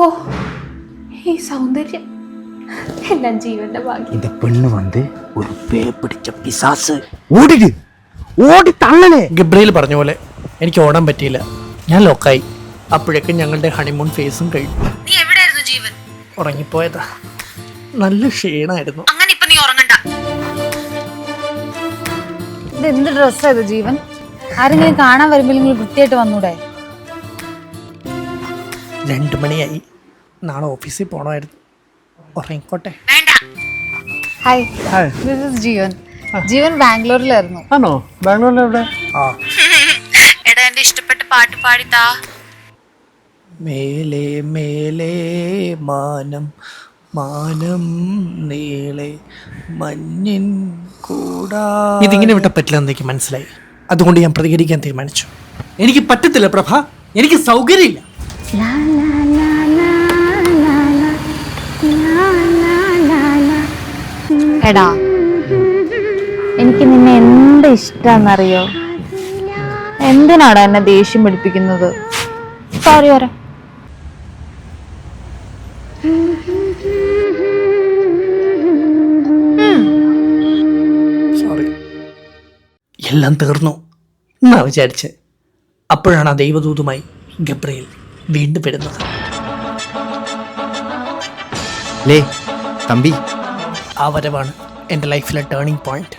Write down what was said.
ഓ ഈ സൗന്ദര്യം എല്ലാം ജീവന്റെ ഭാഗ്യം. இந்த பெண்ணு வந்து ஒரு பேய் பிடிச்ச பிசாசு. ഓടിട്ട് ഓടി തള്ളലേ. ഗബ്രിയേൽ പറഞ്ഞ പോലെ എനിക്ക് ഓടാൻ പറ്റിയില്ല, ഞാൻ ലോക്കായി. അപ്പോഴേക്കും ഞങ്ങളുടെ ഹണിമൂൺ ഫേസും കഴിഞ്ഞു. നീ എവിടെയായിരുന്നു ജീവൻ? ഉറങ്ങിപ്പോയതാ, നല്ല ക്ഷീണമായിരുന്നു. അങ്ങനെ ഇപ്പൊ നീ ഉറങ്ങണ്ട. ഇത് എന്ത് ഡ്രസ്സാ ഇത് ജീവൻ? ആരെങ്കിലും കാണാൻ വരുമ്പോൾ വൃത്തിയായിട്ട് വന്നൂടെ? 2 മണിയായി, നാളെ ഓഫീസിൽ പോകണമായിരുന്നു. ഉറങ്ങിക്കോട്ടെ. വേണ്ട. ഹായ്, ദിസ് ഈസ് ജീവൻ. ജീവൻ ബാംഗ്ലൂരിലായിരുന്നു. ആണോ? ബാംഗ്ലൂരിൽ എവിടെ? ആ എടാ എന്റെ ഇഷ്ടപ്പെട്ട പാട്ട് പാടിത്താ. മേലേ മേലേ മാനം മാനം നീളെ മഞ്ഞിൻ കൂടാ. ഇതിങ്ങനെ വിട്ട പറ്റില്ല എന്ന് എനിക്ക് മനസ്സിലായി. അതുകൊണ്ട് ഞാൻ പ്രതികരിക്കാൻ തീരുമാനിച്ചു. എനിക്ക് പറ്റത്തില്ല പ്രഭ, എനിക്ക് സൗകര്യമില്ല. എടാ, എനിക്ക് നിന്നെ എന്ത് ഇഷ്ടാന്നറിയോ? എന്തിനാടാ എന്നെ ദേഷ്യം പിടിപ്പിക്കുന്നത്? സോറി വരാ. സോറി. എല്ലാം തീർന്നു എന്നാ വിചാരിച്ച്. അപ്പോഴാണ് ആ ദൈവദൂതുമായി ഗബ്രിയേൽ വീണ്ടും വരുന്നത്. ലേ തമ്പി, ആ വരവാണ് എൻ്റെ ലൈഫിലെ ടേണിംഗ് പോയിന്റ്.